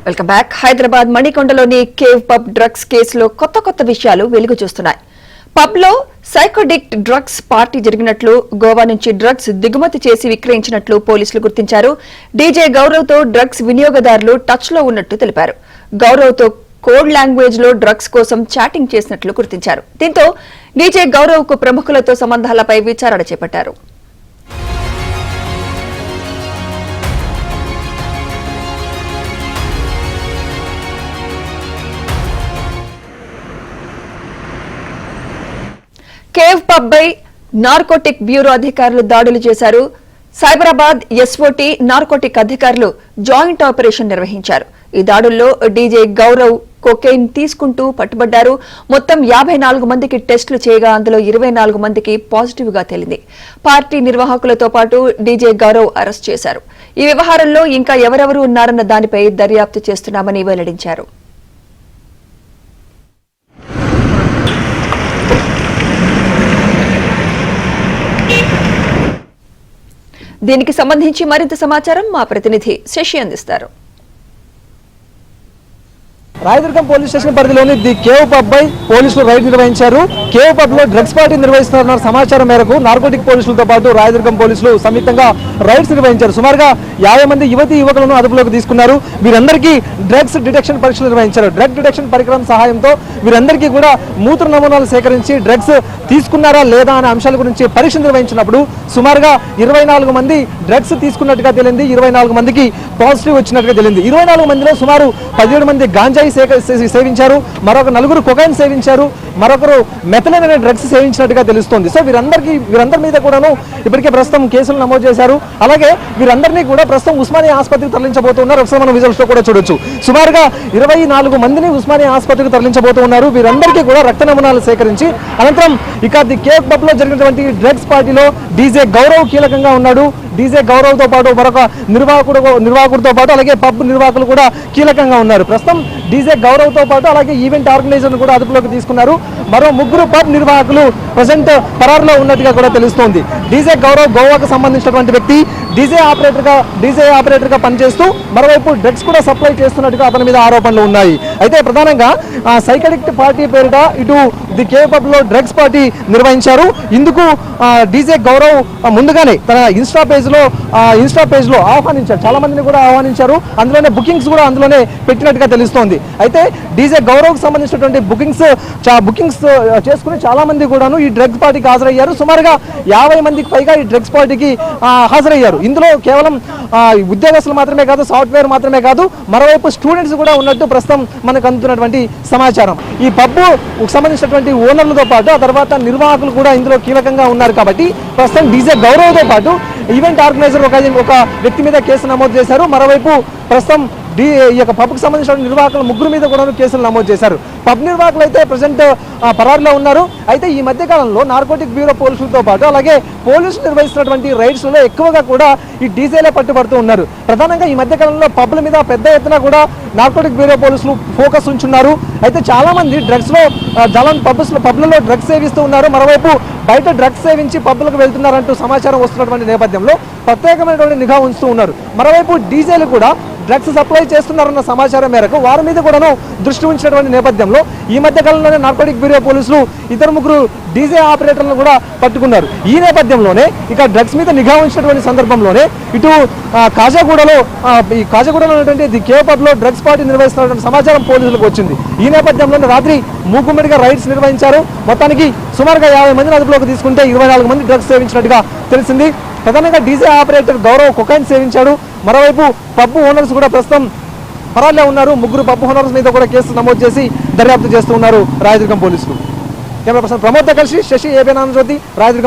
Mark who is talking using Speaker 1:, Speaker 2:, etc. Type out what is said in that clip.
Speaker 1: Welcome back. Hyderabad మణికొండలోని cave pub drugs కేసులో కొత్త విషయాలు వెలుగు చూస్తున్నాయి. పబ్ లో సైకోడిక్ డ్రగ్స్ పార్టీ జరిగినట్లు, గోవా నుంచి డ్రగ్స్ దిగుమతి చేసి విక్రయించినట్లు పోలీసులు గుర్తించారు. డీజే గౌరవ్ తో డ్రగ్స్ వినియోగదారులు టచ్ లో ఉన్నట్టు తెలిపారు. గౌరవ్ తో కోడ్ లాంగ్వేజ్ లో డ్రగ్స్ కోసం చాటింగ్ చేసినట్లు గుర్తించారు. దీంతో డీజే గౌరవ్ కు ప్రముఖులతో సంబంధాలపై విచారణ చేపట్టారు. కేవ్ పబ్ పై నార్కోటిక్ బ్యూరో అధికారులు దాడులు చేశారు. సైబరాబాద్ ఎస్ఓటీ నార్కోటిక్ అధికారులు జాయింట్ ఆపరేషన్ నిర్వహించారు. ఈ దాడుల్లో డీజే గౌరవ్ కొకైన్ తీసుకుంటూ పట్టుబడ్డారు. మొత్తం 54 మందికి టెస్టులు చేయగా అందులో 24 మందికి పాజిటివ్ గా తేలింది. పార్టీ నిర్వాహకులతో పాటు డీజే గౌరవ్ అరెస్ట్ చేశారు. ఈ వ్యవహారంలో ఇంకా ఎవరెవరు ఉన్నారన్న దానిపై దర్యాప్తు చేస్తున్నామని వెల్లడించారు. దీనికి సంబంధించి మరింత సమాచారం మా ప్రతినిధి శశి అందిస్తారు.
Speaker 2: రాయదుర్గం పోలీస్ స్టేషన్ పరిధిలోని ది కేవ్ పబ్ పై పోలీసులు రైడ్ నిర్వహించారు. కేవ్ పబ్ లో డ్రగ్స్ పార్టీ నిర్వహిస్తున్న సమాచారం మేరకు నార్కోటిక్ పోలీసులతో పాటు రాయదుర్గం పోలీసులు సంయుక్తంగా రైడ్స్ నిర్వహించారు. సుమారుగా 50 మంది యువకులను అదుపులోకి తీసుకున్నారు. వీరందరికీ డ్రగ్స్ డిటెక్షన్ పరీక్షలు నిర్వహించారు. డ్రగ్ డిటెక్షన్ పరికరం సహాయంతో వీరందరికీ కూడా మూత్ర నమూనాలు సేకరించి డ్రగ్స్ తీసుకున్నారా లేదా అనే అంశాల గురించి పరీక్ష నిర్వహించినప్పుడు సుమారుగా 24 మంది డ్రగ్స్ తీసుకున్నట్టుగా తెలిసింది. 24 మందికి పాజిటివ్ వచ్చినట్టుగా తెలిసింది. 24 మందిలో సుమారు 17 మంది గాంజాయి సేవించారు, మరొక 4 కొకైన్ సేవించారు, మరొకరు మెథలైన్ అనే డ్రగ్స్ సేవించినట్టుగా తెలుస్తోంది. సో వీరందరి మీద కూడాను ఇప్పటికే ప్రస్తుతం కేసులు నమోదు చేశారు. అలాగే వీరందరినీ కూడా ప్రస్తుతం ఉస్మానియా ఆసుపత్రికి తరలించబోతున్నారు. ఒకసారి మనం విజువల్స్ లో కూడా చూడొచ్చు. సుమారుగా 24 మందిని ఉస్మానియా ఆసుపత్రికి తరలించబోతున్నారు. వీరందరికీ కూడా రక్త నమూనాలు సేకరించి అనంతరం ఇక ది కేవ్ పబ్ లో జరిగినటువంటి డ్రగ్స్ పార్టీలో డీజే గౌరవ్ కీలకంగా ఉన్నాడు. డీజే గౌరవ్ తో పాటు మరొక నిర్వాహకుడితో పాటు అలాగే పబ్ నిర్వాహకులు కూడా కీలకంగా ఉన్నారు. ప్రస్తుతం డీజే గౌరవ్ తో పాటు అలాగే ఈవెంట్ ఆర్గనైజర్ కూడా అదుపులోకి తీసుకున్నారు. మరో 3 పబ్ నిర్వాహకులు ప్రజెంట్ పరారులో ఉన్నట్టుగా కూడా తెలుస్తోంది. డీజే గౌరవ్ గోవాకు సంబంధించినటువంటి వ్యక్తి. డీజే ఆపరేటర్ గా పనిచేస్తూ మరోవైపు డ్రగ్స్ కూడా సప్లై చేస్తున్నట్టుగా అతని మీద ఆరోపణలు ఉన్నాయి. అయితే ప్రధానంగా సైకోడిక్ పార్టీ పేరిట ఇటు ది కేవ్ పబ్ లో డ్రగ్స్ పార్టీ నిర్వహించారు. ఇందుకు డీజే గౌరవ్ ముందుగానే తన ఇన్స్టా పేజ్ లో ఆహ్వానించారు. చాలా మందిని కూడా ఆహ్వానించారు. అందులోనే బుకింగ్స్ కూడా అందులోనే పెట్టినట్టుగా తెలుస్తోంది. అయితే డీజే గౌరవ్ కు సంబంధించినటువంటి బుకింగ్స్ చేసుకుని చాలా మంది కూడాను ఈ డ్రగ్స్ పార్టీకి హాజరయ్యారు. సుమారుగా 50 మందికి పైగా ఈ డ్రగ్స్ పార్టీకి హాజరయ్యారు. ఇందులో కేవలం ఉద్యోగస్తులు మాత్రమే కాదు, సాఫ్ట్వేర్ మాత్రమే కాదు, మరోవైపు స్టూడెంట్స్ కూడా ఉన్నట్టు ప్రస్తుతం మనకు అందుతున్నటువంటి సమాచారం. ఈ పబ్ సంబంధించినటువంటి ఓనర్లతో పాటు ఆ తర్వాత నిర్వాహకులు కూడా ఇందులో కీలకంగా ఉన్నారు. కాబట్టి ప్రస్తుతం డీజే గౌరవ్తో పాటు ఈవెంట్ ఆర్గనైజర్ ఒక వ్యక్తి మీద కేసు నమోదు చేశారు. మరోవైపు ప్రస్తుతం ఈ యొక్క పబ్కు సంబంధించిన నిర్వాహకులు 3 మీద కూడా కేసులు నమోదు చేశారు. పబ్ నిర్వాహకులు అయితే ప్రజెంట్ పరారులో ఉన్నారు. అయితే ఈ మధ్య కాలంలో నార్కోటిక్ బ్యూరో పోలీసులతో పాటు అలాగే పోలీసులు నిర్వహిస్తున్నటువంటి రైడ్స్ లో ఎక్కువగా కూడా ఈ డీజేలే పట్టుబడుతూ ఉన్నారు. ప్రధానంగా ఈ మధ్య కాలంలో పబ్ల మీద పెద్ద ఎత్తున కూడా నార్కోటిక్ బ్యూరో పోలీసులు ఫోకస్ ఉంచున్నారు. అయితే చాలా మంది డ్రగ్స్ లో పబ్లలో డ్రగ్స్ సేవిస్తూ ఉన్నారు. మరోవైపు బయట డ్రగ్స్ సేవించి పబ్లకు వెళ్తున్నారంటూ సమాచారం వస్తున్నటువంటి నేపథ్యంలో ప్రత్యేకమైనటువంటి నిఘా ఉంచుతూ ఉన్నారు. మరోవైపు డీజేలు కూడా డ్రగ్స్ సప్లై చేస్తున్నారన్న సమాచారం మేరకు వారి మీద కూడాను దృష్టి ఉంచినటువంటి నేపథ్యంలో ఈ మధ్య కాలంలోనే నార్కోటిక్ బ్యూరో పోలీసులు 2-3 డీజే ఆపరేటర్లను కూడా పట్టుకున్నారు. ఈ నేపథ్యంలోనే ఇక డ్రగ్స్ మీద నిఘా ఉంచినటువంటి సందర్భంలోనే ఇటు కాజాగూడలో ఉన్నటువంటి ది కేవ్ పబ్ లో డ్రగ్స్ పార్టీ నిర్వహిస్తున్నటువంటి సమాచారం పోలీసులకు వచ్చింది. ఈ నేపథ్యంలోనే రాత్రి మూకుమ్మడిగా రైడ్స్ నిర్వహించారు. మొత్తానికి సుమారుగా 50 మందిని అదుపులోకి తీసుకుంటే 24 మంది డ్రగ్స్ సేవించినట్టుగా తెలిసింది. ప్రధానంగా డీజే ఆపరేటర్ గౌరవ్ కొకైన్ సేవించాడు. మరోవైపు పబ్ ఓనర్స్ కూడా ప్రస్తుతం పరాల్లో ఉన్నారు. 3 పబ్ ఓనర్స్ మీద కూడా కేసు నమోదు చేసి దర్యాప్తు చేస్తూ ఉన్నారు రాయదుర్గం పోలీసులు. కెమెరా పర్సన్ ప్రమోద్ కలిసి శశి, ఏబిఎన్ ఆంధ్రజ్యోతి, రాయదుర్గం.